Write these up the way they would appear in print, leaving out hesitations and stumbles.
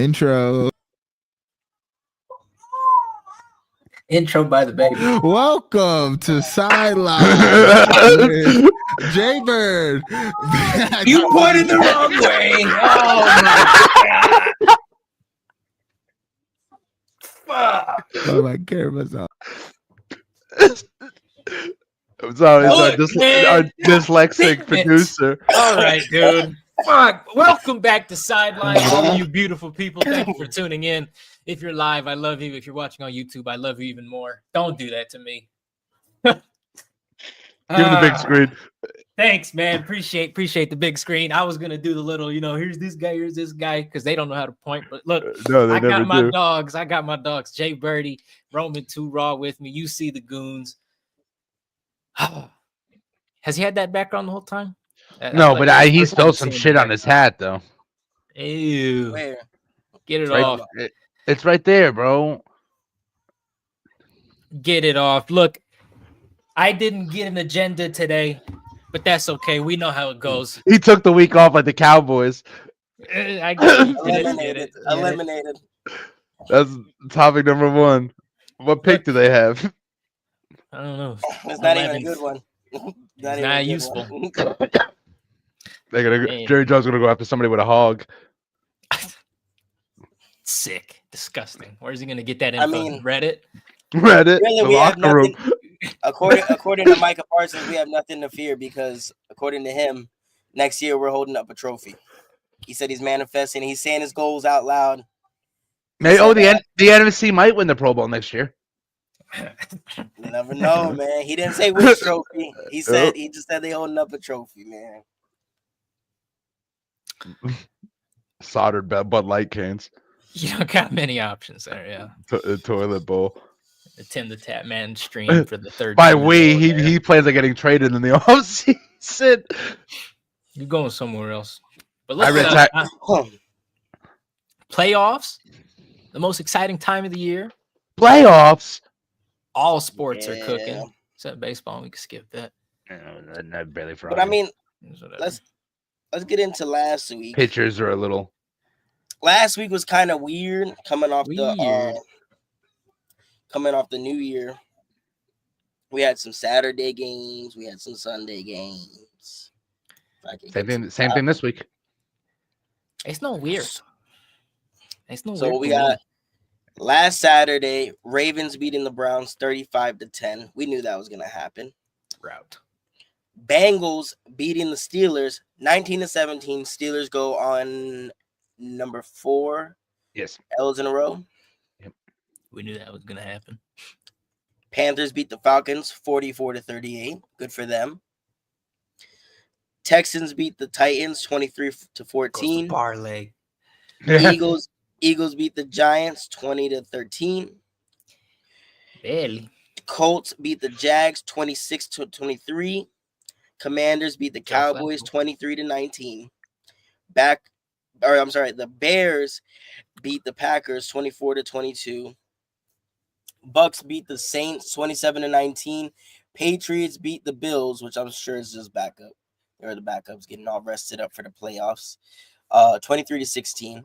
Intro. Intro by the baby. Welcome to Sideline with Jaybird. You pointed the wrong way. Oh my god. Fuck. Oh, my camera's on. I'm sorry, Look, it's man. our dyslexic Damn it. producer. All right, dude. Fuck. Welcome back to Sideline, all of you beautiful people. Thank you for tuning in. If you're live, I love you. If you're watching on YouTube, I love you even more. Don't do that to me. Give him the big screen. Thanks, man. Appreciate the big screen. I was gonna do the little, here's this guy, because they don't know how to point. But look, No, they I never got my do. dogs. I got my dogs. Jay Birdie, Roman 2 Raw with me. You see the goons. Has he had that background the whole time? No, but he first stole time some seeing shit the on his hat, though. Ew. Where? Get it Right, off. it's right there, bro. Get it off. Look, I didn't get an agenda today, but that's okay. We know how it goes. He took the week off like the Cowboys. I get it. Eliminated. That's topic number one. What pick do they have? I don't know. It's not even a good one. It's not useful. They're gonna Man. Jerry Jones gonna go after somebody with a hog. Sick. Disgusting. Where's he gonna get that info? I mean, Reddit? Reddit, really, the we have locker room. nothing. According to Micah Parsons, we have nothing to fear because, according to him, next year we're holding up a trophy. He said he's manifesting. He's saying his goals out loud. Maybe, the NFC might win the Pro Bowl next year. You never know, man. He didn't say which trophy. He just said they holding up a trophy, man. Soldered Bud Light cans. You don't got many options there, yeah. Toilet bowl. The Tim the Tap Man stream for the third. By time we, in a row he plans on getting traded in the offseason. You're going somewhere else. But I let's read playoffs, the most exciting time of the year. Playoffs. All sports are cooking. Except baseball, we can skip that. I barely forgot. But I mean, let's get into last week. Pitchers are a little. Last week was kind of weird coming off the new year. We had some Saturday games, we had some Sunday games. Same thing this week. It's no weird. So we got last Saturday, Ravens beating the Browns 35-10. We knew that was gonna happen. Route. Bengals beating the Steelers 19-17. Steelers go on number 4. Yes. L's in a row. Yep. We knew that was gonna happen. Panthers beat the Falcons 44-38. Good for them. Texans beat the Titans 23-14. Parlay. Eagles beat the Giants 20-13. Barely. Colts beat the Jags 26-23. Commanders beat the Cowboys 23-19. The Bears beat the Packers 24-22. Bucks beat the Saints 27-19. Patriots beat the Bills, which I'm sure is just backup. Or the backups getting all rested up for the playoffs. 23-16.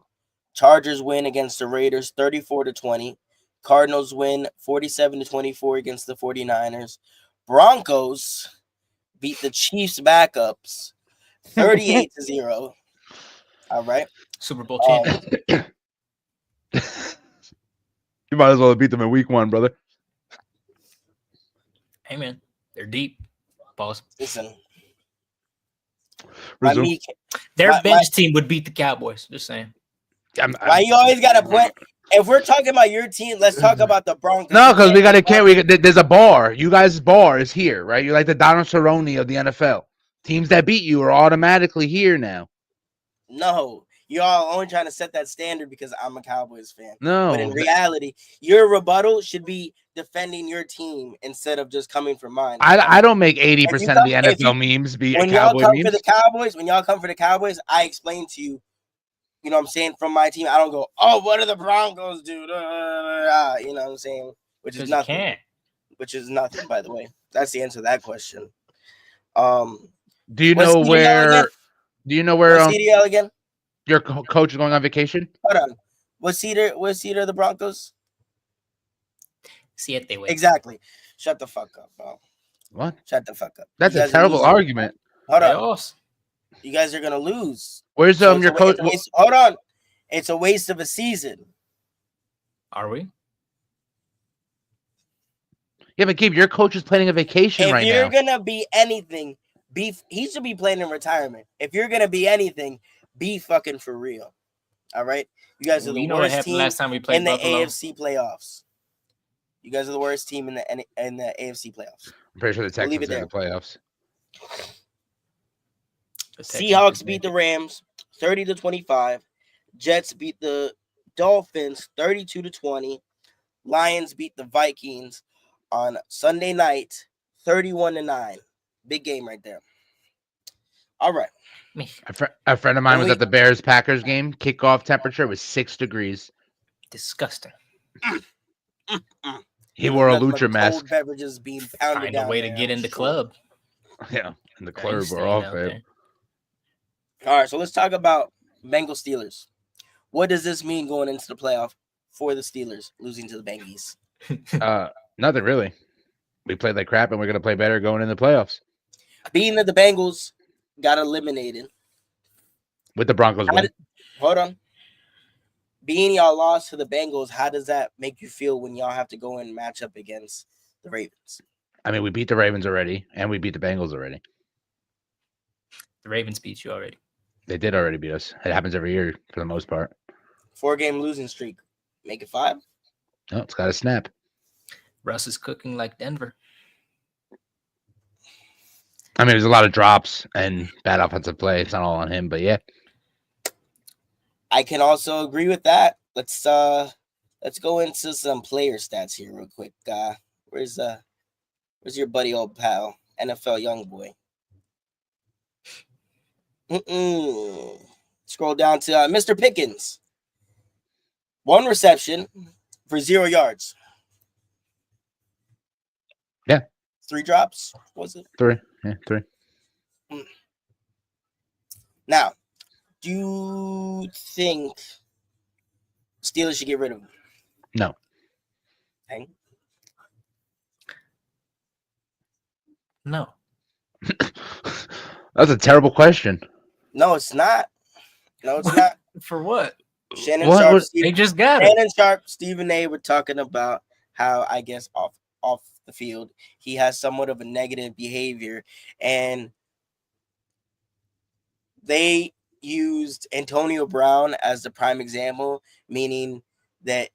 Chargers win against the Raiders 34-20. Cardinals win 47-24 against the 49ers. Broncos beat the Chiefs backups 38-0. All right. Super Bowl champions. You might as well have beat them in week 1, brother. Hey man, they're deep. Pause. Listen. Their bench team would beat the Cowboys. Just saying. Why you always got to point? If we're talking about your team, let's talk about the Broncos. No, because there's a bar. You guys' bar is here, right? You're like the Donald Cerrone of the NFL. Teams that beat you are automatically here now. No, you're all only trying to set that standard because I'm a Cowboys fan. No. But in reality, your rebuttal should be defending your team instead of just coming for mine. I don't make 80% of the NFL memes be when Cowboy y'all come memes. for the Cowboys, when y'all come for the Cowboys, I explain to you, you know what I'm saying, from my team. I don't go, oh, what do the Broncos do? You know what I'm saying? Which is nothing. Which is nothing, by the way. That's the answer to that question. Do you know where? Do you know where? CDL again? Your coach is going on vacation? Hold on. What seed are the Broncos? Siete, güey. Exactly. Shut the fuck up, bro. What? Shut the fuck up. That's You a guys are terrible losing. argument. Hold on. Playoffs. You guys are gonna lose. Where's So your coach? hold on. It's a waste of a season. Are we? Yeah, but Gabe, your coach is planning a vacation If right you're now. gonna be anything, he should be playing in retirement. If you're gonna be anything, be fucking for real. All right, you guys are the You know what worst happened team last time we played in the Buffalo? AFC playoffs. You guys are the worst team in the AFC playoffs. I'm pretty sure the We'll leave Texans it are in the playoffs. The Texans Seahawks could beat make the it. Rams 30-25. Jets beat the Dolphins 32-20. Lions beat the Vikings on Sunday night 31-9. Big game right there. All right. Me. A friend of mine was we- at the Bears-Packers game. Kickoff temperature was 6 degrees. Disgusting. He wore a Nothing but Lucha mask. Cold beverages being pounded Find down a way to there, get I'm in the sure. club. Yeah, and the I ain't club staying were off out it. there. All right, so let's talk about Bengals Steelers. What does this mean going into the playoff for the Steelers losing to the Bengals? Nothing really. We played like crap, and we're gonna play better going in the playoffs Being that the Bengals got eliminated. with the Broncos win. Hold on. Being y'all lost to the Bengals, how does that make you feel when y'all have to go and match up against the Ravens? I mean, we beat the Ravens already, and we beat the Bengals already. The Ravens beat you already. They did already beat us. It happens every year for the most part. 4-game losing streak. Make it 5. No, it's got to snap. Russ is cooking like Denver. I mean, there's a lot of drops and bad offensive play. It's not all on him, but yeah. I can also agree with that. Let's go into some player stats here real quick. Where's your buddy old pal, NFL young boy? Scroll down to Mr. Pickens. 1 reception for 0 yards. Yeah. 3 drops, was it? 3. Yeah, 3. Now, do you think Steelers should get rid of him? No. Hank? No. That's a terrible question. No, it's not. No, it's not. For what? Shannon What Sharp, was- They just got it. Shannon Sharp, Stephen A. were talking about how, I guess, off the field, he has somewhat of a negative behavior, and they used Antonio Brown as the prime example, meaning that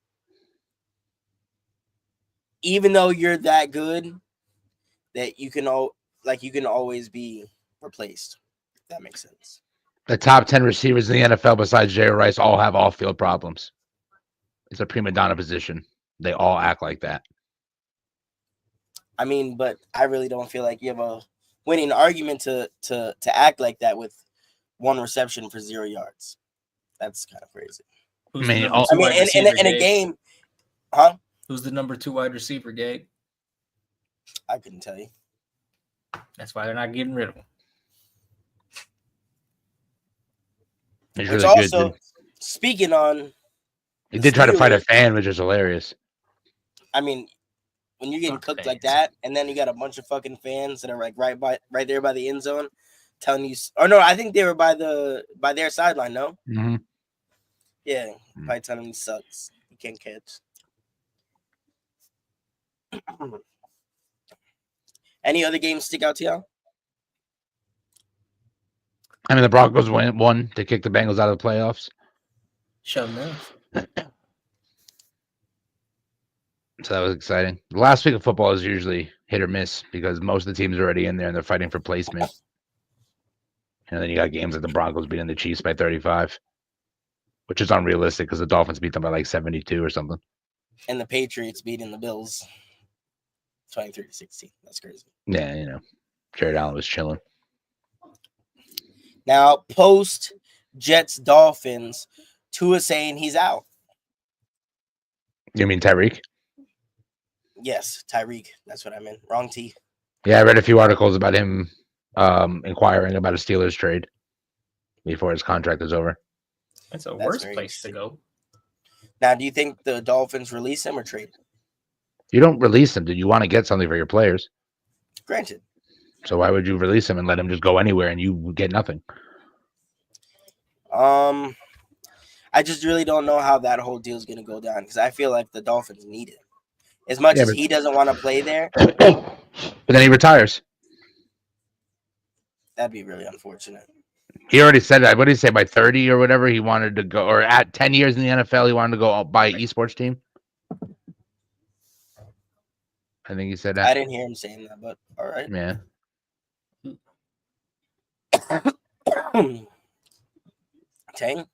even though you're that good, that you can always be replaced. If that makes sense. The top 10 receivers in the NFL besides Jay Rice all have off-field problems. It's a prima donna position. They all act like that. I mean, but I really don't feel like you have a winning argument to act like that with 1 reception for 0 yards. That's kind of crazy. Who's I mean, the number all- two I mean, wide receiver, in a Gabe? game, huh? Who's the number 2 wide receiver, Gabe? I couldn't tell you. That's why they're not getting rid of him. He's Which really good. also, Dude. speaking on, He did try to fight a Steelers- fan, which is hilarious. I mean, when you're getting Fuck cooked like fans. that, and then you got a bunch of fucking fans that are like right there by the end zone, telling you, or no, I think they were by their sideline. No, Mm-hmm. yeah, probably telling him he sucks. He can't catch. Any other games stick out to y'all? I mean, the Broncos won to kick the Bengals out of the playoffs. Shut enough. So that was exciting. The last week of football is usually hit or miss because most of the teams are already in there and they're fighting for placement. And then you got games like the Broncos beating the Chiefs by 35, which is unrealistic because the Dolphins beat them by like 72 or something. And the Patriots beating the Bills 23-16. That's crazy. Yeah, you know, Jared Allen was chilling. Now, post Jets Dolphins, Tua saying he's out. You mean Tyreek? Yes, Tyreek. That's what I meant. Wrong T. Yeah, I read a few articles about him inquiring about a Steelers trade before his contract is over. That's a That's worse very place to go. Now, do you think the Dolphins release him or trade him? You don't release him. Did you want to get something for your players? Granted. So why would you release him and let him just go anywhere and you get nothing? I just really don't know how that whole deal is going to go down because I feel like the Dolphins need him. As much as he doesn't want to play there. But then he retires. That'd be really unfortunate. He already said that. What did he say? By 30 or whatever, he wanted to go, or at 10 years in the NFL, he wanted to go buy an esports team. I think he said that. I didn't hear him saying that, but all right. Yeah. Tang,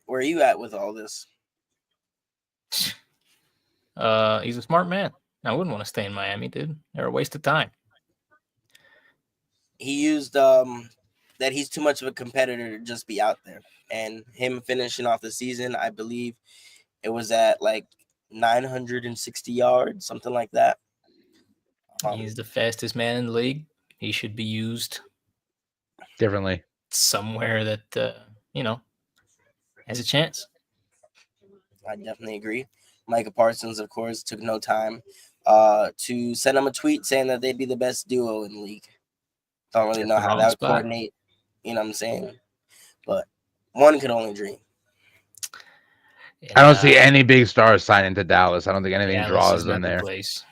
where are you at with all this? He's a smart man. I wouldn't want to stay in Miami, dude. They're a waste of time. He used that he's too much of a competitor to just be out there. And him finishing off the season, I believe it was at like 960 yards, something like that. He's the fastest man in the league. He should be used Differently. somewhere that, has a chance. I definitely agree. Micah Parsons, of course, took no time to send him a tweet saying that they'd be the best duo in the league. Don't really know how that would coordinate. You know what I'm saying? But one could only dream. And, I don't see any big stars signing to Dallas. I don't think anything Dallas draws is them not the there. place.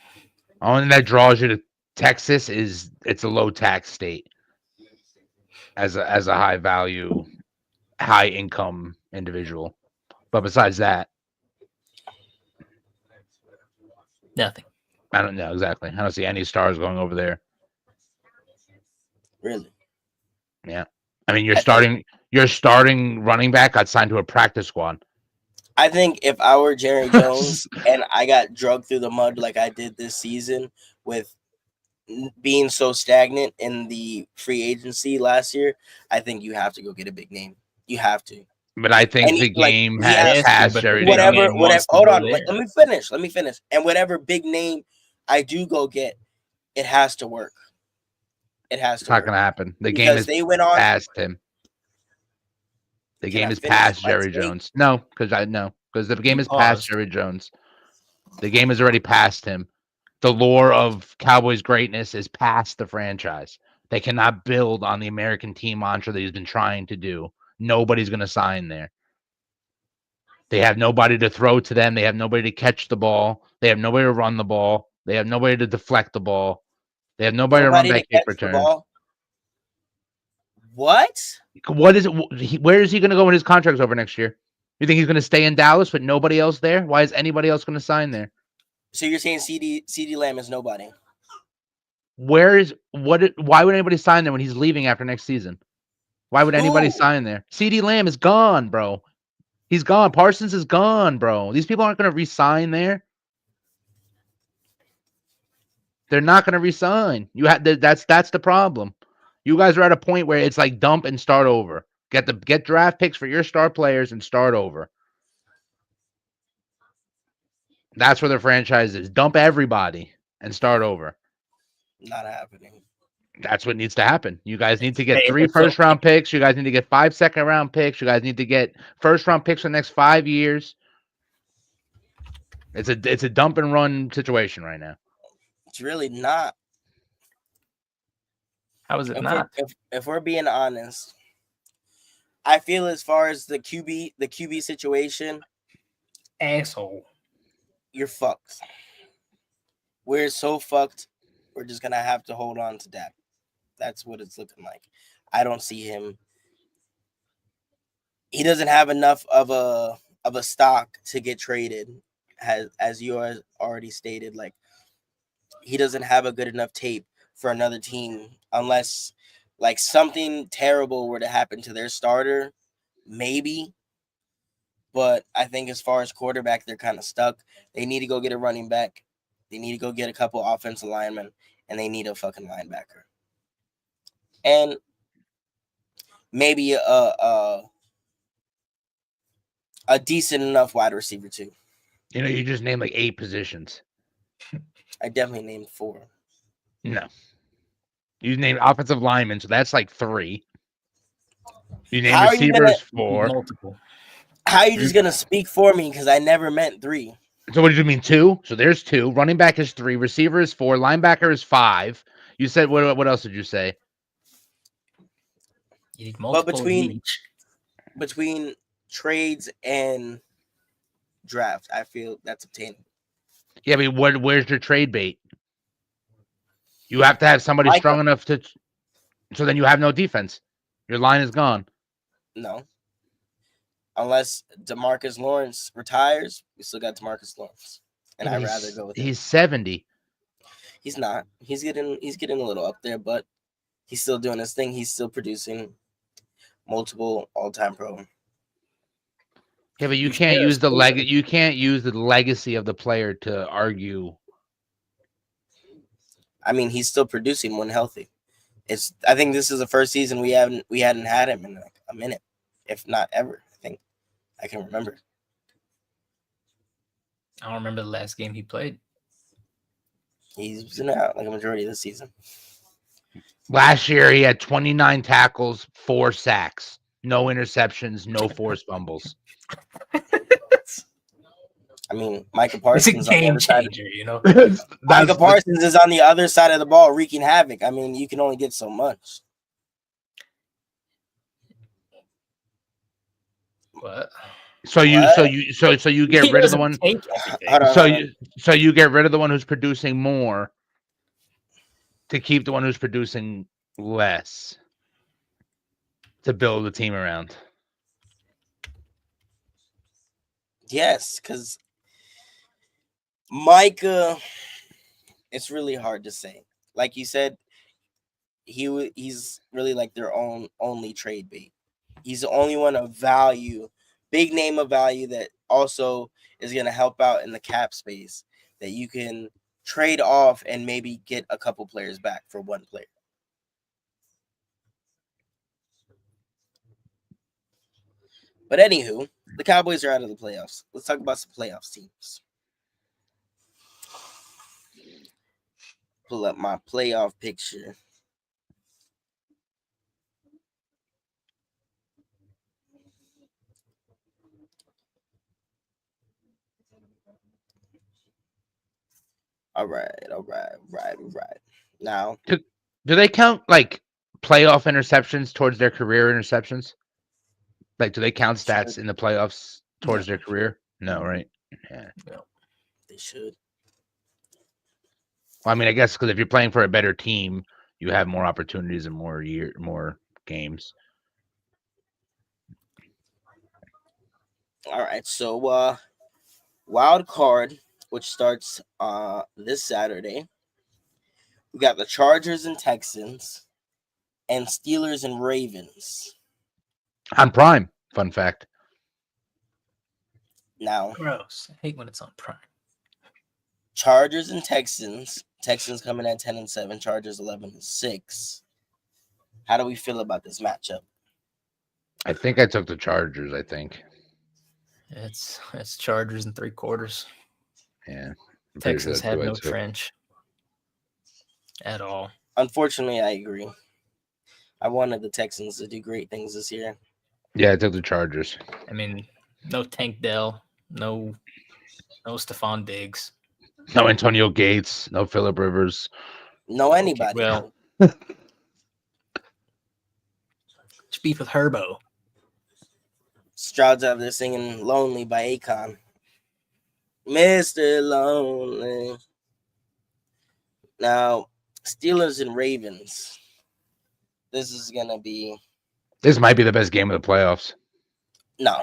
Only thing that draws you to Texas is it's a low tax state as a high value, high income individual. But besides that, Nothing. I don't know exactly. I don't see any stars going over there. Really? Yeah. I mean, your starting running back got signed to a practice squad. I think if I were Jerry Jones and I got drugged through the mud like I did this season with being so stagnant in the free agency last year, I think you have to go get a big name. You have to. But I think the game has passed Jerry Jones. Whatever. Hold on. Let me finish. And whatever big name I do go get, it has to work. It has to. It's not going to happen. The game is past him. The game is past Jerry Jones. No, because the game is past Jerry Jones. The game is already past him. The lore of Cowboys greatness is past the franchise. They cannot build on the American team mantra that he's been trying to do. Nobody's going to sign there. They have nobody to throw to them. They have nobody to catch the ball. They have nobody to run the ball. They have nobody to deflect the ball. They have nobody to run back kick returns. What? What is it? Where is he going to go when his contract's over next year? You think he's going to stay in Dallas with nobody else there? Why is anybody else going to sign there? So you're saying CD Lamb is nobody? Why would anybody sign there when he's leaving after next season? Why would anybody sign there? CD Lamb is gone, bro. He's gone. Parsons is gone, bro. These people aren't going to re-sign there. They're not going to re-sign. That's the problem. You guys are at a point where it's like dump and start over. Get draft picks for your star players and start over. That's where the franchise is. Dump everybody and start over. Not happening. That's what needs to happen. You guys need to get 3 first-round picks. You guys need to get 5 second-round picks. You guys need to get first-round picks for the next 5 years. It's a dump and run situation right now. It's really not. How is it not? If we're being honest, I feel as far as the QB situation, asshole, you're fucked. We're so fucked. We're just gonna have to hold on to Dak. That's what it's looking like. I don't see him. He doesn't have enough of a stock to get traded, as you already stated. Like, he doesn't have a good enough tape for another team unless like something terrible were to happen to their starter, maybe. But I think as far as quarterback, they're kind of stuck. They need to go get a running back. They need to go get a couple offensive linemen, and they need a fucking linebacker. And maybe a decent enough wide receiver too. You know, you just named like 8 positions. I definitely named 4. No. You named offensive linemen, so that's like 3. You named receivers 4. Multiple. How are you just gonna speak for me? Because I never meant 3. So what did you mean 2? So there's 2. Running back is 3. Receiver is 4. Linebacker is 5. You said what else did you say? You need But multiple of each. between trades and draft, I feel that's obtainable. Yeah, but where's your trade bait? You have to have somebody strong enough to. So then you have no defense. Your line is gone. No. Unless DeMarcus Lawrence retires, we still got DeMarcus Lawrence. And I'd rather go with him. He's 70. He's not. He's getting a little up there, but he's still doing his thing. He's still producing multiple all-time pro. Yeah, but you can't use the you can't use the legacy of the player to argue. I mean, he's still producing when healthy. I think this is the first season we hadn't had him in like a minute, if not ever. I think I can remember. I don't remember the last game he played. He's been out like a majority of the season. Last year he had 29 tackles, 4 sacks, no interceptions, no forced fumbles. I mean, Micah Parsons is a game changer, you know. Micah Parsons is on the other side of the ball wreaking havoc. I mean, you can only get so much. What? So you get rid of the one. So you get rid of the one who's producing more to keep the one who's producing less to build the team around. Yes, because Micah, it's really hard to say. Like you said, he's really like their only trade bait. He's the only one of value, big name of value that also is going to help out in the cap space that you can trade off and maybe get a couple players back for one player. But anywho, the Cowboys are out of the playoffs. Let's talk about some playoffs teams. Pull up my playoff picture. All right. Now, do they count like playoff interceptions towards their career interceptions? Like, do they count stats in the playoffs towards their career? No, right? Yeah. No, they should. Well, I mean, I guess because if you're playing for a better team, you have more opportunities and more games. All right, so wild card, which starts this Saturday. We got the Chargers and Texans, and Steelers and Ravens. On Prime, fun fact. Now, gross. I hate when it's on Prime. Chargers and Texans. Texans coming at 10-7. Chargers 11-6. How do we feel about this matchup? I think I took the Chargers. I think it's Chargers in 3/4. Yeah, Texans had no trench at all. Unfortunately, I agree. I wanted the Texans to do great things this year. Yeah, I took the Chargers. I mean, no Tank Dell, no Stephon Diggs, no Antonio Gates, no Phillip Rivers, no anybody. Okay, well, just beef with Herbo. Stroud's out there singing "Lonely" by Akon. Mr. Lonely. Now, Steelers and Ravens. This is gonna be. This might be the best game of the playoffs. No,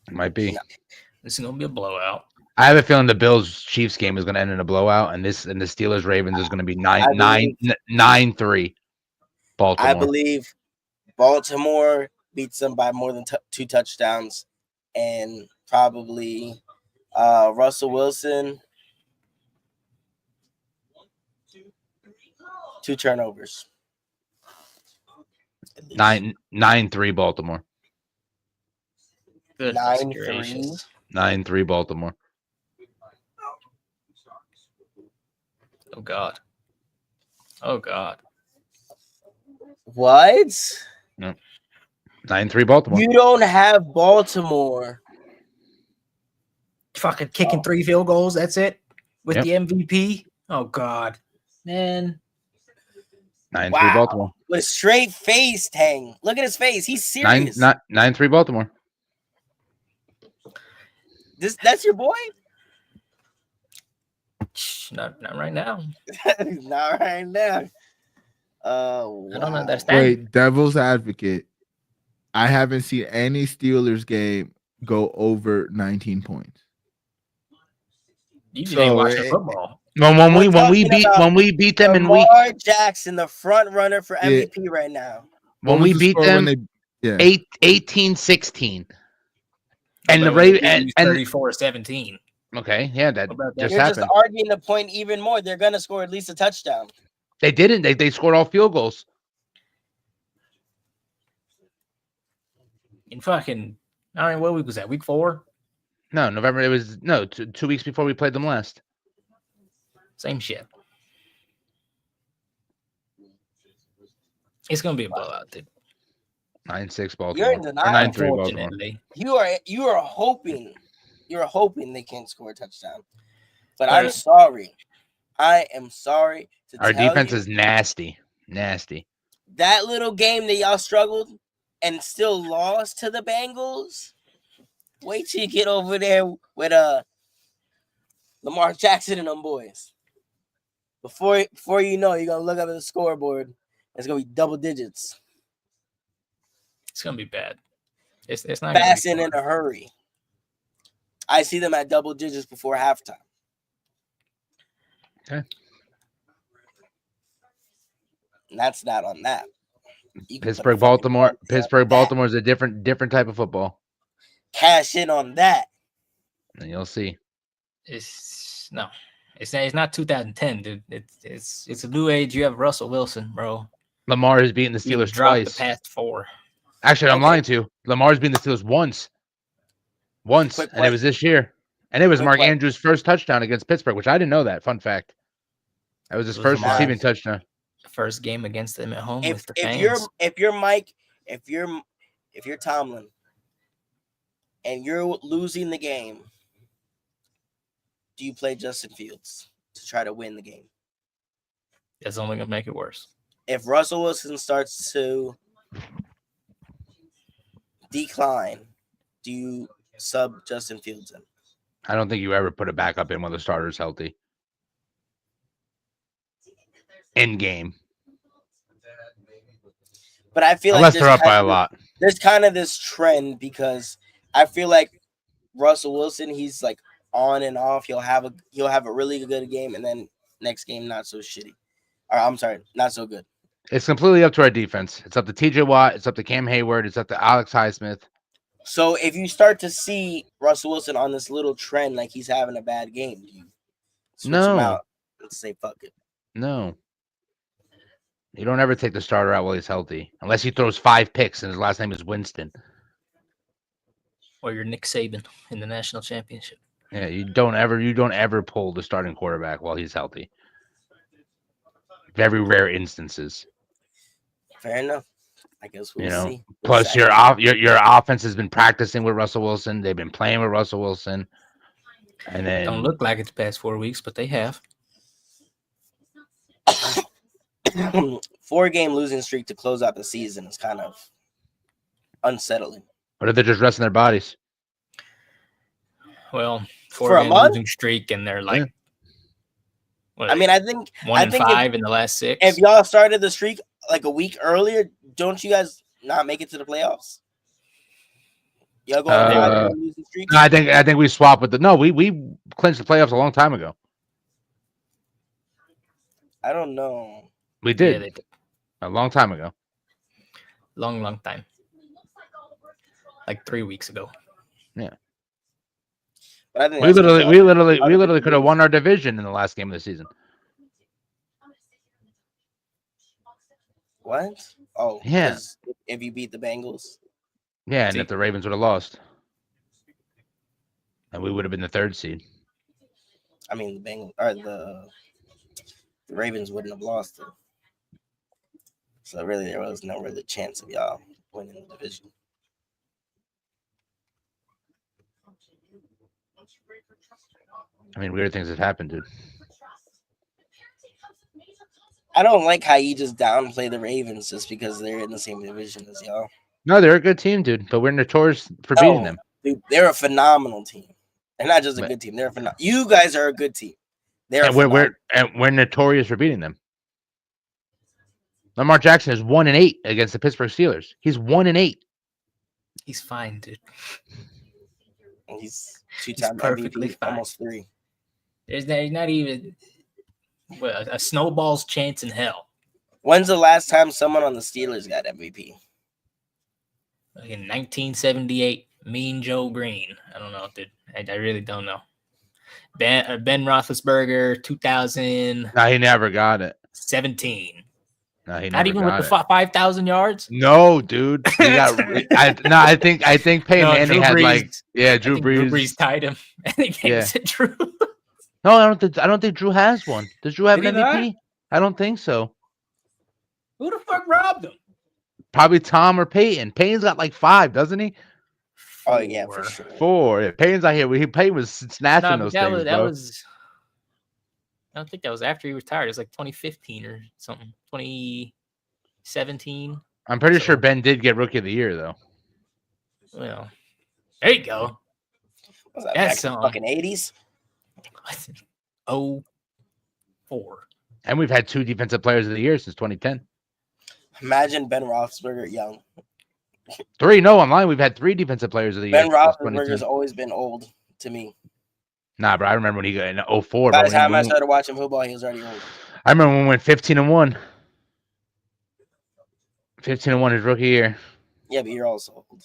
it might be. No. This is gonna be a blowout. I have a feeling the Bills-Chiefs game is going to end in a blowout, and the Steelers-Ravens is going to be 9-3. Baltimore. I believe Baltimore beats them by more than 2 touchdowns, and probably Russell Wilson 2 turnovers. 9-3 Baltimore. 9-3. 9-3 Baltimore. Oh God. Oh God. What? Yep. 9-3 Baltimore. You don't have Baltimore. Fucking kicking 3 field goals. That's it with Yep. the MVP. Oh God, man. 9-3 Wow. Baltimore. With a straight face, Tang. Look at his face. He's serious. 9-3 Baltimore. That's your boy? Not right now. Not right now. I don't Wow. understand. Wait, devil's advocate. I haven't seen any Steelers game go over 19 points. You just So ain't watching it- football. When we talking beat them in week Lamar Jackson, the front runner for MVP right now. What when was we the beat score them when they, 18-16. And the But Raven they lose and 34-17. okay, yeah, that What about that? just You're happened. just arguing the point even more. They're gonna score at least a touchdown. They didn't. They scored all field goals. In fucking, I don't know, what week was that? Week 4? No, November. It was 2 weeks before we played them last. Same shit. It's gonna be a blowout, dude. 9-6 You're Baltimore. in Or denial. 9-3 Baltimore. Unfortunately. You are hoping they can't score a touchdown. But Right. I'm sorry. I am sorry to Our tell defense you, is nasty. Nasty. that little game that y'all struggled and still lost to the Bengals. Wait till you get over there with Lamar Jackson and them boys. Before you know, you're gonna look up at the scoreboard. It's gonna be double digits. It's gonna be bad. It's not gonna Fast be and in fun. a hurry. I see them at double digits before halftime. Okay. And that's not on that. You can put a Pittsburgh, fucking Baltimore. money on Pittsburgh, that. Baltimore is a different type of football. Cash in on that. And you'll see. It's not 2010, dude. It's a new age. You have Russell Wilson, bro. Lamar has beaten the He Steelers dropped twice. the past 4. Actually, I'm Okay. lying to you. Lamar's beaten the Steelers once. Quick And it was question. this year. And it was Quick Mark question. Andrews' first touchdown against Pittsburgh, which I didn't know that. Fun fact. That was his It was first Lamar's receiving touchdown. First game against them at home with the If fans. you're Mike, if you're Tomlin, and you're losing the game, do you play Justin Fields to try to win the game? That's only gonna make it worse. If Russell Wilson starts to decline, do you sub Justin Fields in? I don't think you ever put a backup in when the starter's healthy. In game. But I feel Unless like they're up by a lot. there's kind of this trend because I feel like Russell Wilson, he's like on and off. He'll have a really good game, and then next game not so shitty. Or I'm sorry, not so good. It's completely up to our defense. It's up to TJ Watt. It's up to Cam Hayward. It's up to Alex Highsmith. So if you start to see Russell Wilson on this little trend, like he's having a bad game, do you switch him out and say fuck it? No. You don't ever take the starter out while he's healthy. Unless he throws 5 picks and his last name is Winston. Or you're Nick Saban in the national championship. Yeah, you don't ever pull the starting quarterback while he's healthy. Very rare instances. Fair enough. I guess we'll see. Plus, your offense has been practicing with Russell Wilson. They've been playing with Russell Wilson. And then Don't look like it's the past 4 weeks, but they have. 4-game losing streak to close out the season is kind of unsettling. What if they're just resting their bodies? Well, For a 4-game month? losing streak, and they're like, what I mean, I think 1-5 in the last 6. if y'all started the streak like a week earlier, don't you guys not make it to the playoffs? Y'all going on a 5-game losing streak? I think we swapped with we clinched the playoffs a long time ago. I don't know. We did. Yeah, they did. A long time ago. Long time. Like 3 weeks ago. Yeah. But I think We literally could have won our division in the last game of the season. What? Oh, Yeah. 'cause if you beat the Bengals. Yeah, and See? if the Ravens would have lost. And we would have been the 3rd seed. I mean, the Bengals or the Ravens wouldn't have lost it. So really, there was no really chance of y'all winning the division. I mean, weird things have happened, dude. I don't like how you just downplay the Ravens just because they're in the same division as y'all. No, they're a good team, dude. But we're notorious for beating them. Dude, they're a phenomenal team. They're not just a But- good team. They're you guys are a good team. They're And we're notorious for beating them. Lamar Jackson is 1-8 against the Pittsburgh Steelers. He's 1-8. He's fine, dude. He's two-time perfectly MVP, fine. almost 3. There's not even a snowball's chance in hell. When's the last time someone on the Steelers got MVP? Like in 1978, Mean Joe Green. I don't know, dude. I really don't know. Ben Roethlisberger, 2017. No, he never got it. No, he Not never even with got the it. 5,000 yards. No, dude. He got. I think Peyton Manning Drew had Brees. Drew Drew Brees. Brees tied him. I think he Yeah. said Drew. No, I don't think Drew has one. Does Drew have Did an he not? MVP? I don't think so. Who the fuck robbed him? Probably Tom or Peyton. Peyton's got like 5, doesn't he? Oh, yeah, for sure. 4. Yeah, Peyton's out here. Peyton was snatching Nah, those but things, that bro. was. I don't think that was after he retired. It was like 2015 or something. 2017. I'm pretty So- sure Ben did get Rookie of the Year though. Well, there you go. Was that That's back in the fucking 80s? 04. And we've had 2 Defensive Players of the Year since 2010. Imagine Ben Roethlisberger young. 3, no, online we've had 3 Defensive Players of the Year. Ben since Roethlisberger's 2010. always been old to me. Nah, bro, I remember when he got in 04. By Bro, the time I when- started watching football, he was already old. I remember when we went 15-1. 15-1 his rookie year. Yeah, but you're also old.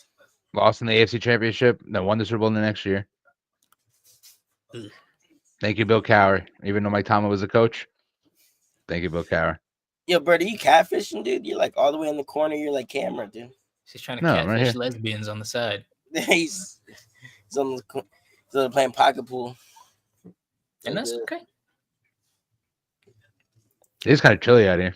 Lost in the AFC Championship. Then won the Super Bowl in the next year. Ugh. Thank you, Bill Cowher. Even though Mike Tomlin was the coach. Thank you, Bill Cowher. Yo, bro, are you catfishing, dude? You're like all the way in the corner. You're like camera, dude. She's trying to No, catfish right here. lesbians on the side. he's on the he's playing pocket pool. And that's good. okay. It's kind of chilly out here.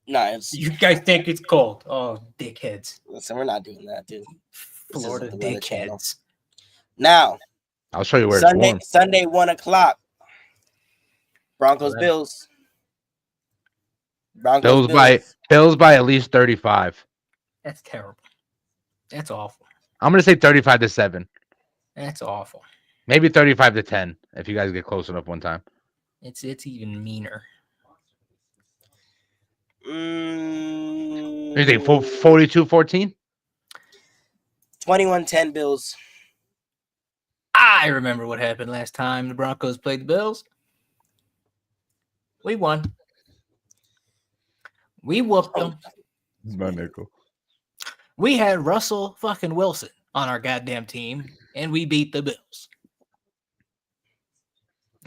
Nah, it's You guys think it's cold. Oh, dickheads. listen, we're not doing that, dude. This Florida isn't the Weather Channel. dickheads. Now, I'll show you where it's warm. Sunday, 1:00. Broncos, Right. Bills. Broncos, Bills by at least 35. That's terrible. That's awful. I'm gonna say 35-7. That's awful. Maybe 35-10 if you guys get close enough one time. It's even meaner. You think 42-14? 21-10 Bills. I remember what happened last time the Broncos played the Bills. We won. We whooped them. My nickel. We had Russell fucking Wilson on our goddamn team, and we beat the Bills.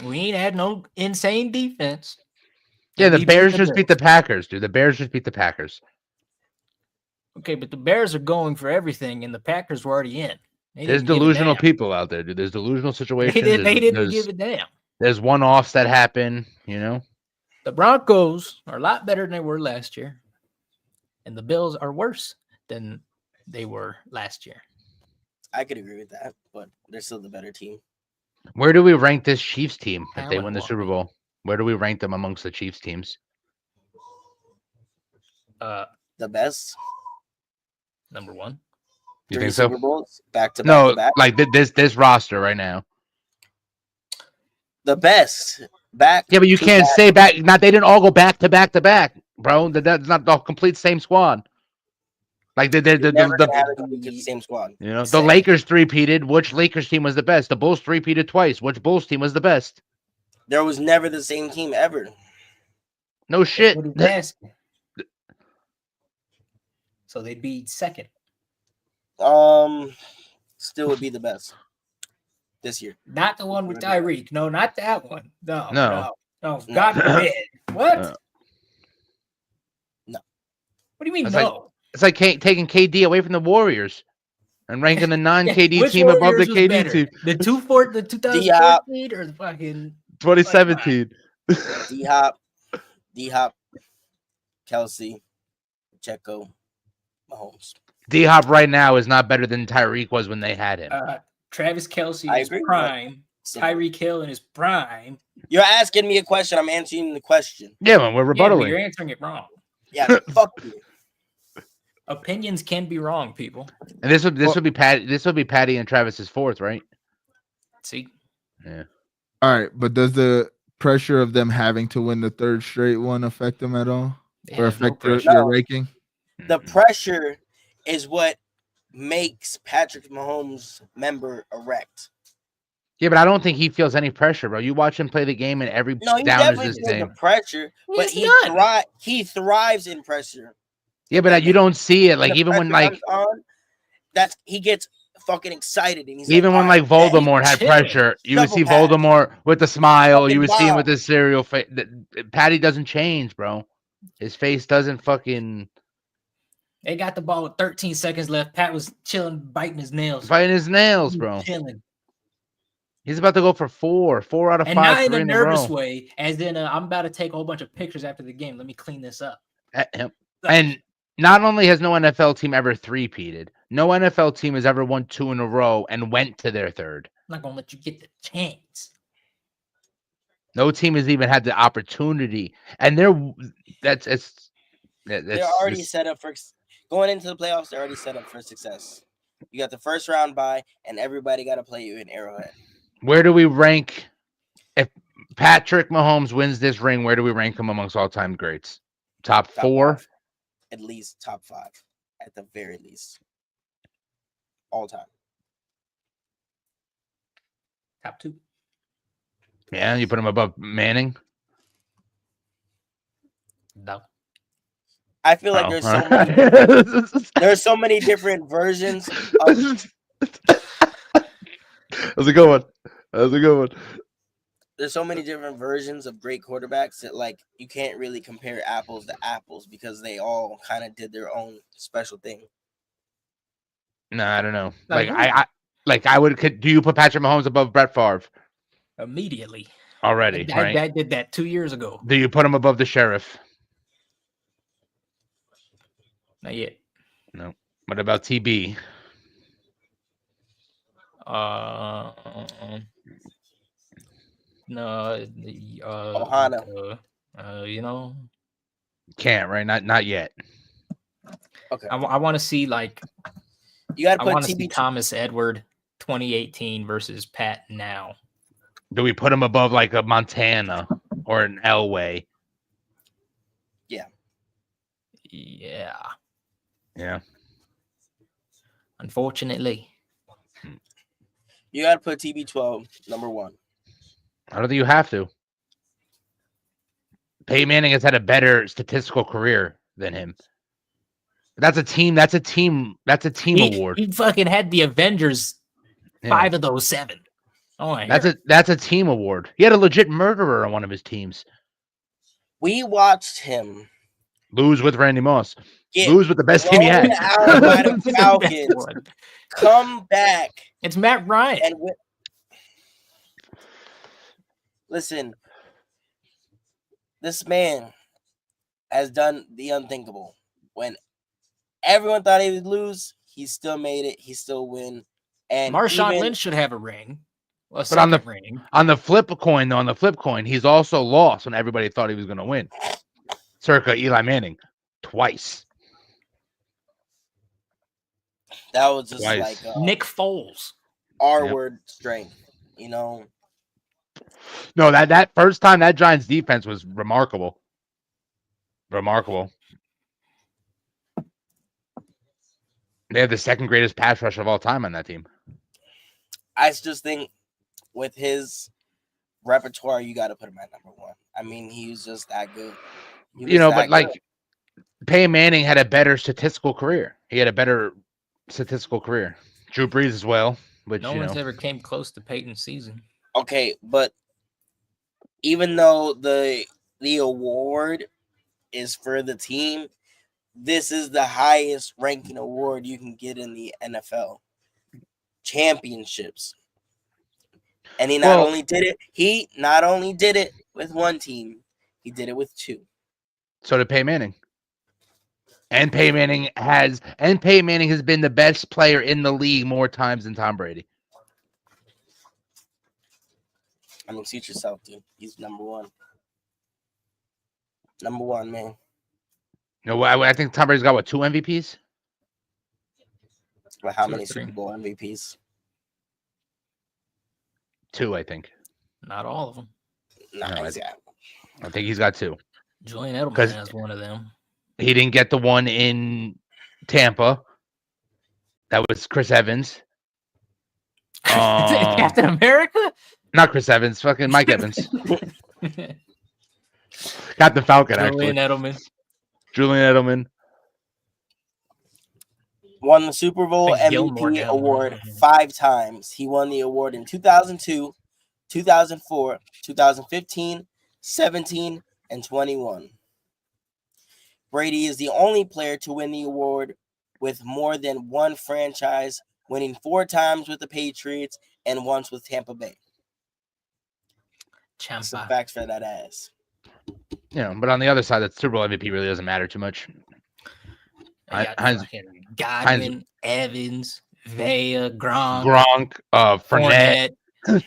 We ain't had no insane defense. Yeah, and the we Bears the just beat the Packers, dude. The Bears just beat the Packers. Okay, but the Bears are going for everything, and the Packers were already in. They There's didn't give a delusional damn. people out there, dude. There's delusional situations. They didn't there's, give a damn. There's one-offs that happen, you know. The Broncos are a lot better than they were last year, and the Bills are worse than they were last year. I could agree with that, but they're still the better team. Where do we rank this Chiefs team if they win the Talent-wise. Super Bowl? Where do we rank them amongst the Chiefs teams? The best. You Number 1. think Three so? Super Bowls back to back No, to back. like this roster right now. The best. Back. Yeah, but you to can't back. say back. Not they didn't all go back to back to back, bro. That's not the complete same squad. Like You're never gonna have the it with the same squad. you know the Same. Lakers three-peated. Which Lakers team was the best? The Bulls three-peated twice. Which Bulls team was the best? There was never the same team ever. No shit. What he's asking. So they'd be second. Still would be the best this year. Not the one with Tyreek. No, not that one. No. No. God forbid. What? No. What do you mean, That's no? It's like taking KD away from the Warriors and ranking the non-KD Which team above the Warriors was KD better? team. The 2014 or the fucking 2017. D-Hop, Kelsey, Checo, Mahomes. D-Hop right now is not better than Tyreek was when they had him. Travis Kelce in I his agree, prime. Tyreek Hill in his prime. You're asking me a question. I'm answering the question. Yeah, man, we're Yeah, but rebuttaling. you're answering it wrong. Yeah, fuck you. Opinions can be wrong, people. And this would be Patty and Travis's fourth, right? See, Yeah. All right, but does the pressure of them having to win the third straight one affect them at all, they or have no affect their pressure. ranking? The pressure is what makes Patrick Mahomes' member erect. Yeah, but I don't think he feels any pressure, bro. You watch him play the game, and every No, he down definitely is his feels the name. pressure, but He's none. he thrives in pressure. Yeah, but you don't see it. Like The even when pressure like comes on, he gets fucking excited, and he's even when "All like right, bet." Voldemort had chilling. pressure, you would Double see pass. Voldemort with the smile. Fucking You would see him with bomb. the cereal face. Patty doesn't change, bro. His face doesn't fucking They got the ball with 13 seconds left. Pat was chilling, biting his nails. biting his nails, bro. Chilling. He's about to go for four out of And five, not in three a in a nervous row. way, as in I'm about to take a whole bunch of pictures after the game. Let me clean this up. And not only has no NFL team ever three-peated, no NFL team has ever won 2 in a row and went to their third. I'm not going to let you get the chance. No team has even had the opportunity. And they're already set up for going into the playoffs. They're already set up for success. You got the first round bye, and everybody got to play you in Arrowhead. Where do we rank if Patrick Mahomes wins this ring? Where do we rank him amongst all-time greats? Top 4? 5. At least top 5, at the very least, all time. Top 2. Yeah, you put him above Manning. No. I feel like there's so many different versions. That's a good one. There's so many different versions of great quarterbacks that like you can't really compare apples to apples because they all kind of did their own special thing. No, I don't know. Like I would. Do you put Patrick Mahomes above Brett Favre? Immediately. Already, right? I did that 2 years ago. Do you put him above the sheriff? Not yet. No. What about TB? No. Ohana. You know. Can't, right? Not yet. Okay. I want to see like. You got to I put want to see TB. Thomas Edward 2018 versus Pat now. Do we put him above like a Montana or an Elway? Yeah. Yeah. Yeah. Unfortunately. You got to put TB12 number 1. I don't think you have to. Peyton Manning has had a better statistical career than him. That's a team award. He fucking had the Avengers, Yeah. 5 of those 7. Oh, That's a team award. He had a legit murderer on one of his teams. We watched him Lose with Randy Moss. get Lose with the best team he had. out by the Falcons. Come back. It's Matt Ryan. And listen, this man has done the unthinkable. When everyone thought he would lose, he still made it. He still win. And Marshawn Lynch should have a ring. But on the flip coin, he's also lost when everybody thought he was going to win. Circa Eli Manning twice. That was just Twice. like Nick Foles. R-word strength, you know. No, that first time that Giants defense was remarkable. Remarkable. They have the second greatest pass rush of all time on that team. I just think with his repertoire, you got to put him at number 1. I mean, he was just that good. Peyton Manning had a better statistical career. He had a better statistical career. Drew Brees as well. Which, no one's ever came close to Peyton's season. Okay, but even though the award is for the team, this is the highest ranking award you can get in the NFL. Championships. And he not only did it with one team, he did it with 2. So did Peyton Manning. And Peyton Manning has been the best player in the league more times than Tom Brady. I mean, suit yourself, dude. He's number one. Number one, man. No, I think Tom Brady's got what, 2 MVPs? But how 2 or many 3. Super Bowl MVPs? 2, I think. Not all of them. Nah, No, he's got. I think he's got 2. Julian Edelman 'Cause- has one of them. He didn't get the one in Tampa. That was Chris Evans. Captain America? Not Chris Evans, fucking Mike Evans. Got the Falcon, Julian actually. Edelman. Julian Edelman. Won the Super Bowl Think Gilmore MVP down award there. 5 times. He won the award in 2002, 2004, 2015, 17, and 21. Brady is the only player to win the award with more than one franchise, winning 4 times with the Patriots and once with Tampa Bay. Some Champa. facts for that ass. But on the other side, that Super Bowl MVP really doesn't matter too much. They got Heinz- fucking Godwin, Evans, Vea, Gronk, Gronk, Fournette, Fournette,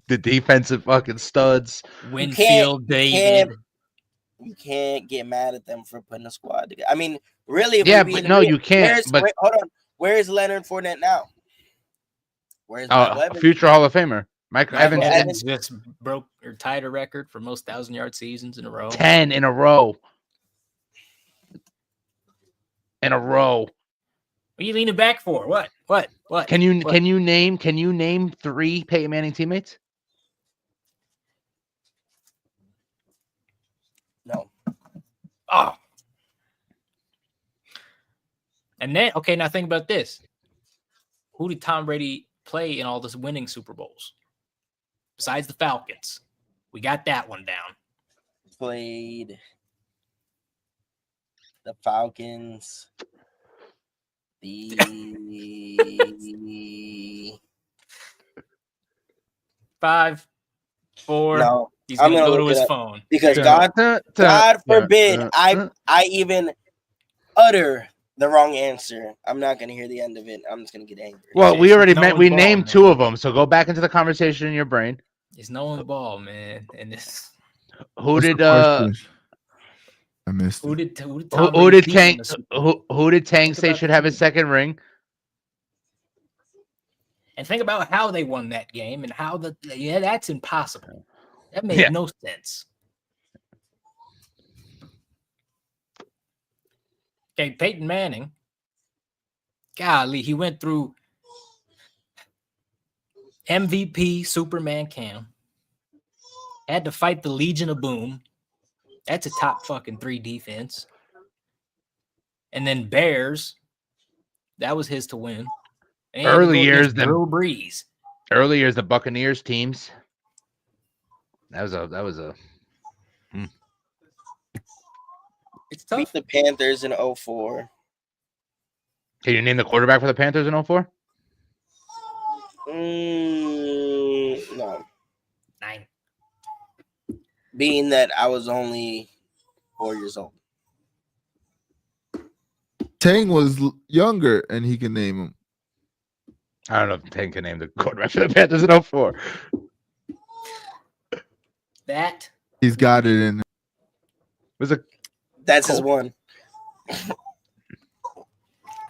the defensive fucking studs. Winfield, David. You can't get mad at them for putting a squad together. I mean, really, if Yeah, we but being no, real, you can't. But hold on. Where is Leonard Fournette now? Where's Michael a Evans? future Hall of Famer, Michael Michael Evans, Evans. Just broke or tied a record for most 1,000-yard seasons in a row. 10 in a row. In a row. What are you leaning back for? What? Can you name 3 Peyton Manning teammates? No. Oh. And then, okay, now think about this. Who did Tom Brady play in all this winning Super Bowls? Besides the Falcons. We got that one down. Played the Falcons. The 5, 4. no, He's I'm gonna gonna go to look his it up. phone. because God forbid I even utter the wrong answer. I'm not gonna hear the end of it. I'm just gonna get angry. Well, Okay, we already no met. one's We ball, named man. 2 of them. So go back into the conversation in your brain. It's no one's ball, man. And this Who What's the did question? I missed who it. did Tom who Brady did beat in Tank the Super Bowl? who did Tank Think say about should the have his team. second ring? And think about how they won that game and how that's impossible. That made Yeah. no sense. Okay, Peyton Manning. Golly, he went through MVP, Superman Cam. Had to fight the Legion of Boom. That's a top fucking 3 defense. And then Bears. That was his to win. And he had to Early go years, against them- Drew Brees. Earlier, the Buccaneers teams. That was a. It's tough. Beat the Panthers in 04. Can you name the quarterback for the Panthers in 04? No. 9. Being that I was only 4 years old. Tang was younger, and he can name him. I don't know if Tank can name the quarterback for the Panthers in 04. That He's got it in. Was it? That's his one.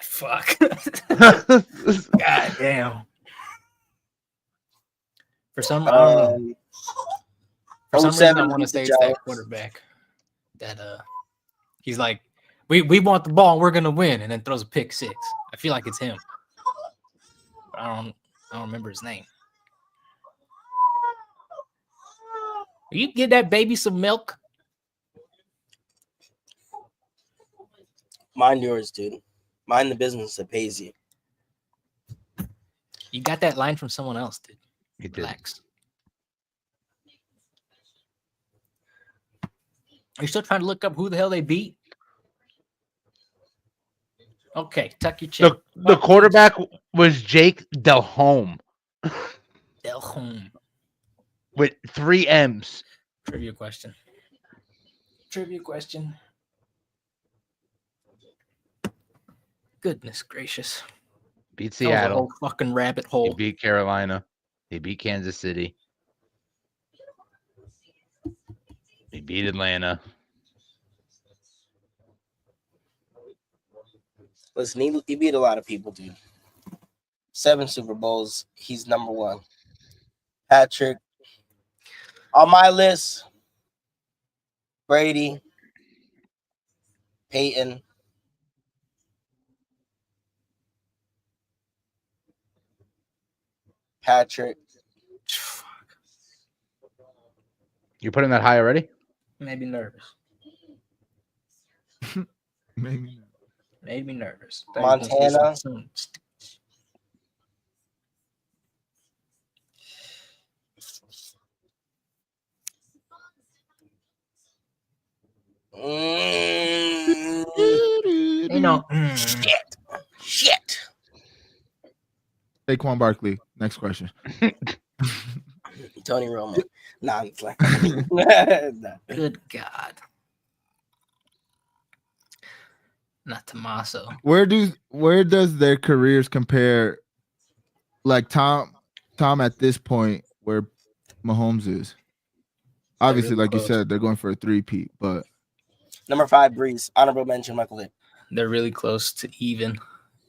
fuck. God damn. For some, I don't know. For some reason, I 07 want to beat say the it's that Giants. quarterback that he's like, we want the ball, and we're gonna win, and then throws a pick 6. I feel like it's him. But I don't remember his name. You give that baby some milk. Mind yours, dude. Mind the business that pays you. You got that line from someone else, dude. He did. Relax. Are you still trying to look up who the hell they beat? Okay, tuck your chin. The quarterback was Jake Delhomme Delhomme. with 3 M's. Trivia question. Goodness gracious. Beat That was a Seattle. whole fucking rabbit He hole. beat Carolina. He beat Kansas City. He beat Atlanta. Listen, he beat a lot of people, dude. 7 Super Bowls. He's number 1. Patrick. On my list, Brady, Peyton, Patrick. You put him that high already? Made me nervous. Maybe. Made me nervous. Montana. You know, Shit. Saquon Barkley. Next question. Tony Romo. Nah, I'm playing. Nah. good God. Not Tommaso. Where does their careers compare? Like Tom at this point where Mahomes is. Obviously, really like you close. said, they're going for a 3-peat, but Number 5, Breeze. Honorable mention, Michael Vick. They're really close to even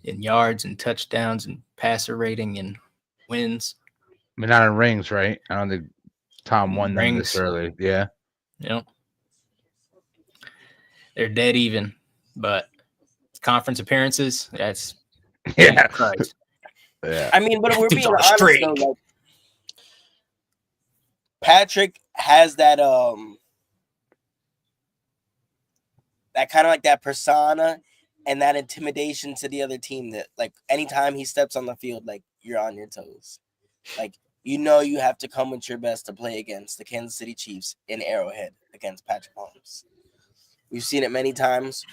in yards and touchdowns and passer rating and wins. I mean, not in rings, right? I don't think Tom won them this Rings. early. Yeah. Yep. They're dead even, but conference appearances, that's Yeah. Christ. Yeah. I mean, but if we're Dude's being on a honest, streak. though, like, Patrick has that kind of like that persona and that intimidation to the other team that, like, anytime he steps on the field, like, you're on your toes. Like, you know you have to come with your best to play against the Kansas City Chiefs in Arrowhead against Patrick Mahomes. We've seen it many times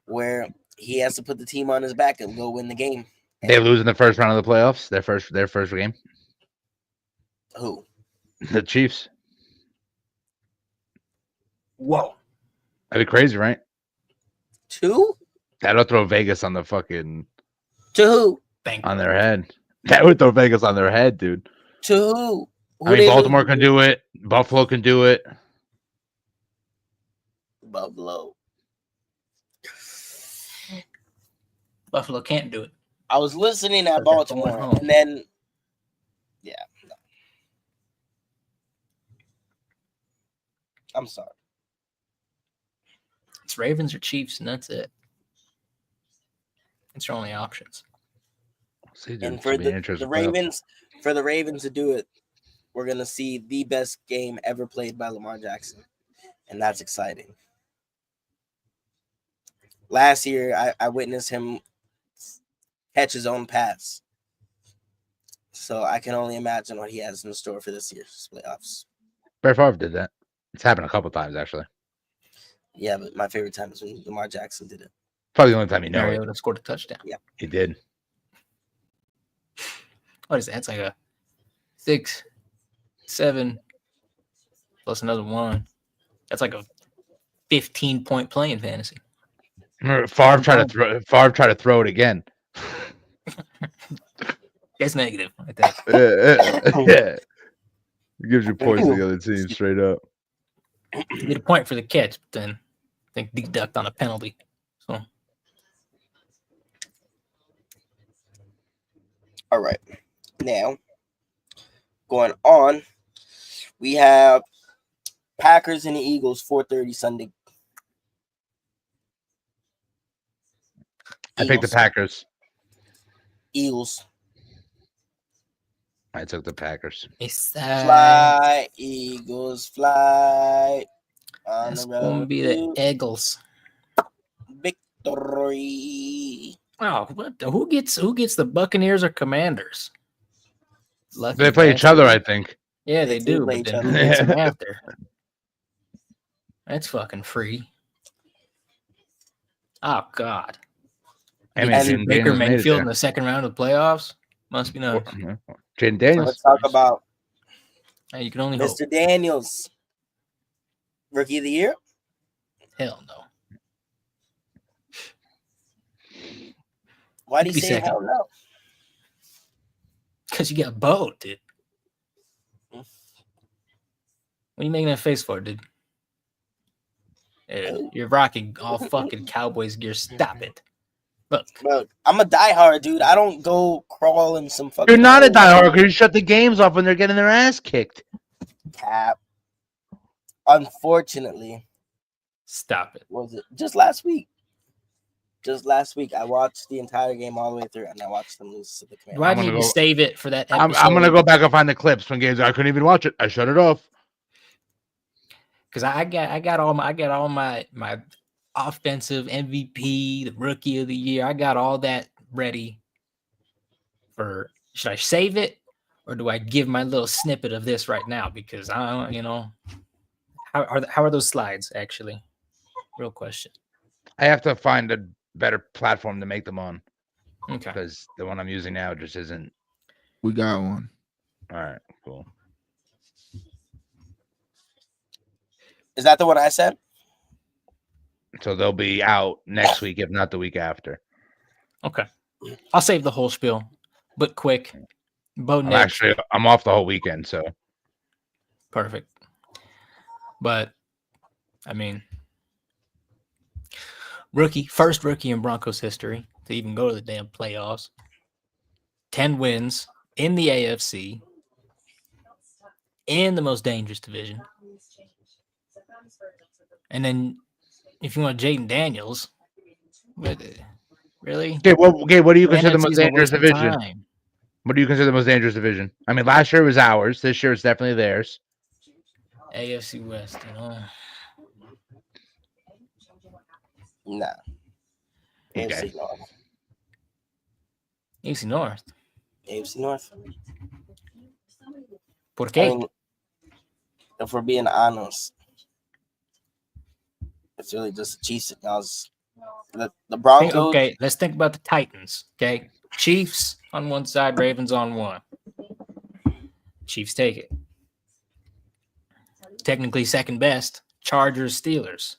where he has to put the team on his back and go win the game. They lose in the first round of the playoffs. Their first game. Who? The Chiefs. Whoa. That'd be crazy, right? 2? That'll throw Vegas on the fucking To who? Thank on their head. That would throw Vegas on their head, dude. To who? I mean, Baltimore can do it. Buffalo can do it. Buffalo. Buffalo can't do it. I was listening at But they're going Baltimore, home. and then, yeah. No. I'm sorry. It's Ravens or Chiefs, and that's it. It's your only options. See, dude, And it's for gonna be an the interesting playoff. Ravens to do it, we're gonna see the best game ever played by Lamar Jackson, and that's exciting. Last year, I witnessed him catch his own pass, so I can only imagine what he has in store for this year's playoffs. Brett Favre did that. It's happened a couple times actually. Yeah, but my favorite time is when Lamar Jackson did it. Probably the only time you know it. Mariota scored a touchdown. He did. What is that? It's like a 6, 7 plus another 1. That's like a 15-point play in fantasy. Remember, Favre tried to throw it again. It's negative, I think. Yeah. It gives you points to the other team straight up. You get a point for the catch, but then I think deduct on a penalty. So All right. Now, going on, we have Packers and the Eagles, 4:30 Sunday. I picked the Packers. Eagles. I took the Packers. it's Fly, Eagles, fly. On that's the going to road be the to Eagles. victory. Oh, what? Who gets the Buccaneers or Commanders? Lucky They play each bastard. other, I think. Yeah, They they do do. play But each then other. who gets them after? That's fucking free. Oh God! I mean, Did you Jaden Baker Daniels made it Mayfield there. in the second round of the playoffs? Must be nice. Jaden Daniels. Let's talk about Hey, you can only hope. Mr. Daniels. Rookie of the year? Hell no. Why do You you could be say second. hell no? Because you got Bo, dude. What are you making that face for, dude? You're rocking all fucking Cowboys gear. Stop it. Look. Bro, I'm a diehard, dude. I don't go crawl in some fucking. You're not a hole. diehard because you shut the games off when they're getting their ass kicked. Cap. Unfortunately, Stop it. was it just last week? Just last week, I watched the entire game all the way through, and I watched them lose to the Commanders. Do I I'm gonna need to go- save it for that I'm episode? gonna go back and find the clips from games I couldn't even watch it. I shut it off. Because I got all my offensive MVP, the rookie of the year. I got all that ready for. Should I save it or do I give my little snippet of this right now? Because I don't, how are those slides actually? Real question. I have to find a better platform to make them on Okay. because the one I'm using now just isn't. We got one. All right, cool. Is that the one I said? So they'll be out next week, if not the week after. Okay. I'll save the whole spiel, but quick. Bo Nix. I'm off the whole weekend, so Perfect. But I mean, first rookie in Broncos history to even go to the damn playoffs. 10 wins in the AFC in the most dangerous division. And then if you want Jaden Daniels, really? Okay, what do you consider the most NFC's a dangerous waste of division? time. What do you consider the most dangerous division? I mean, last year was ours. This year is definitely theirs. AFC West, Nah. Okay. AFC North. AFC North. AFC North. ¿Por I qué? mean, if we're being honest, it's really just the Chiefs. The Broncos. Okay, let's think about the Titans. Okay, Chiefs on one side, Ravens on one. Chiefs take it. Technically second best, Chargers, Steelers.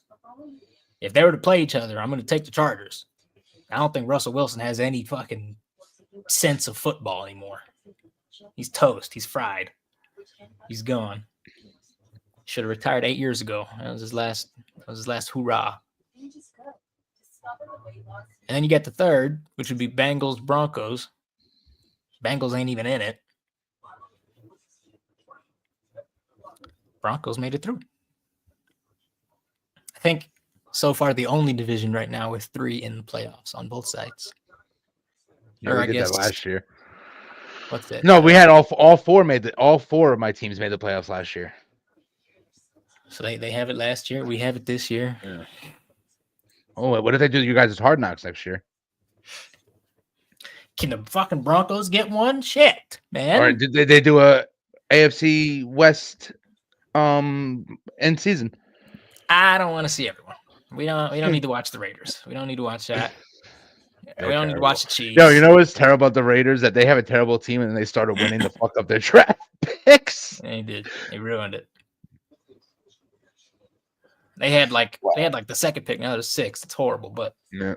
If they were to play each other, I'm going to take the Chargers. I don't think Russell Wilson has any fucking sense of football anymore. He's toast. He's fried. He's gone. Should have retired 8 years ago. That was his last hoorah. And then you get the third, which would be Bengals, Broncos. Bengals ain't even in it. Broncos made it through. I think so far the only division right now with 3 in the playoffs on both sides. Yeah, Or we I did guess that last year. What's that? No, we had all four of my teams made the playoffs last year. So they have it last year. We have it this year. Yeah. Oh, wait, what if they do you guys' Hard Knocks next year? Can the fucking Broncos get one? Shit, man. Or did they do a AFC West end season? I don't want to see everyone. We don't need to watch the Raiders. We don't need to watch that. We don't need to watch the Chiefs. Yo, you know what's terrible about the Raiders? That they have a terrible team and they started winning to fuck up their draft picks. They did. They ruined it. They had like the second pick. Now there's 6. It's horrible, but Yeah.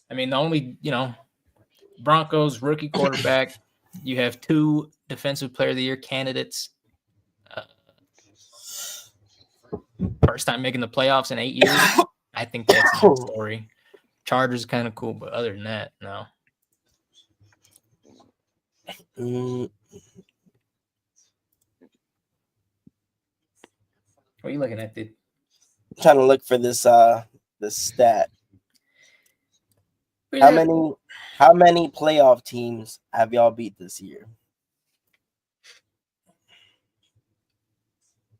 I mean the only Broncos rookie quarterback. You have 2 defensive player of the year candidates. First time making the playoffs in 8 years. I think that's a good story. Chargers kind of cool, but other than that, no. What are you looking at, dude? I'm trying to look for this stat. How many playoff teams have y'all beat this year?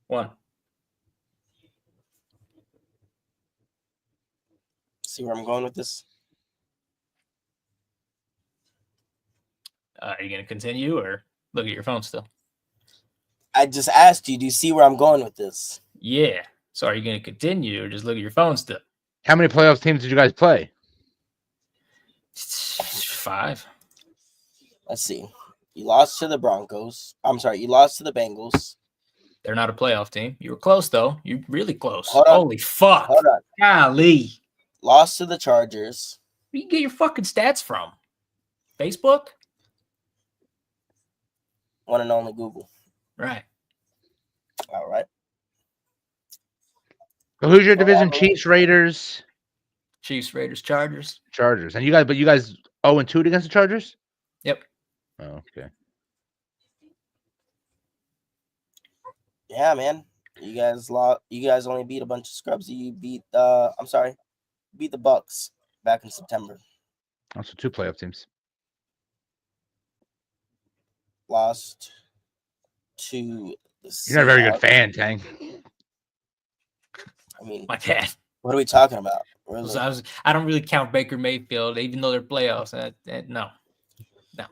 1. See where I'm going with this? Are you going to continue or look at your phone still? I just asked you, do you see where I'm going with this? Yeah. So are you going to continue or just look at your phone still? How many playoffs teams did you guys play? 5. Let's see. You lost to the Broncos. I'm sorry, you lost to the Bengals. They're not a playoff team. You were close, though. You're really close. Hold on. Holy fuck. Hold on. Golly. Lost to the Chargers. Where you get your fucking stats from? Facebook? One and only Google. Right. All right. So who's your division? Well, Chiefs, Raiders, Chiefs, Raiders, Chargers. Chargers. And you guys 0-2 against the Chargers? Yep. Oh, okay. Yeah, man. You guys only beat a bunch of scrubs. You beat beat the Bucks back in September. Also 2 playoff teams. Lost to the You're not a very good Seahawks. fan, Tang. I mean, My bad. what are we talking about? I don't really count Baker Mayfield, even though they're playoffs. No.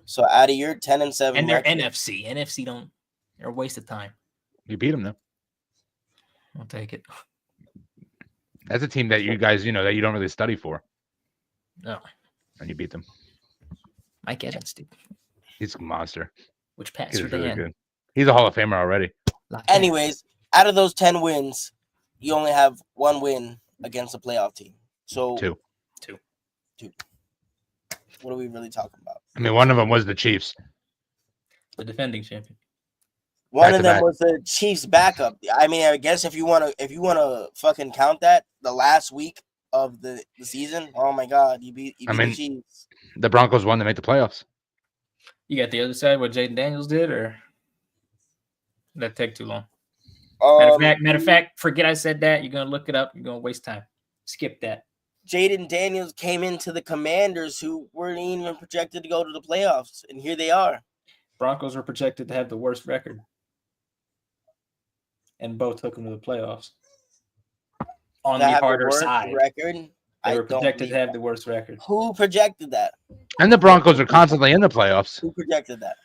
So out of your 10-7 And they're record, NFC. NFC don't. They're a waste of time. You beat them though. I'll take it. That's a team that you guys, that you don't really study for. No. And you beat them. Mike Evans, dude. He's a monster. Which pass He's for the really end? good. He's a Hall of Famer already. anyways, out of those 10 wins, you only have 1 win against a playoff team. So 2. What are we really talking about? I mean, one of them was the Chiefs. The defending champion. One of them Back-to-back. was the Chiefs' backup. I mean, I guess if you wanna fucking count that, the last week of the season, oh my God, you beat the Chiefs. The Broncos won to make the playoffs. You got the other side, what Jaden Daniels did, or did that take too long? Matter of fact, forget I said that. You're gonna look it up. You're gonna waste time. Skip that. Jaden Daniels came into the Commanders, who weren't even projected to go to the playoffs, and here they are. Broncos were projected to have the worst record, and both took them to the playoffs. On To the have harder worst side, record. they were don't projected to believe have that. the worst record. Who projected that? And the Broncos are constantly in the playoffs. Who projected that?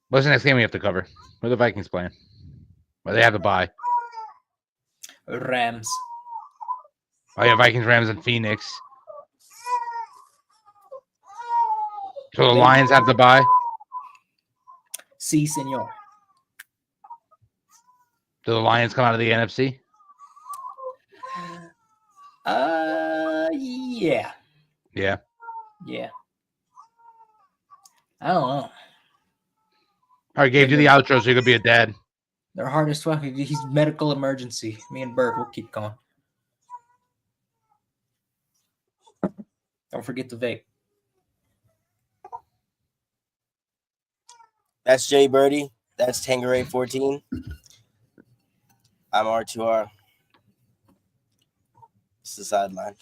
What's the next game we have to cover? Where the Vikings playing? Well, they have a bye. Rams. Oh, yeah, Vikings, Rams, and Phoenix. So the Lions have the bye. Si, senor. Do the Lions come out of the NFC? Yeah. Yeah. Yeah. I don't know. All right, Gabe, do the outro so you could be a dad. They're hard as fuck. He's medical emergency. Me and Bird will keep going. Don't forget to vape. That's Jay Birdie. That's Tangeray 14. I'm R2R. It's the Sideline.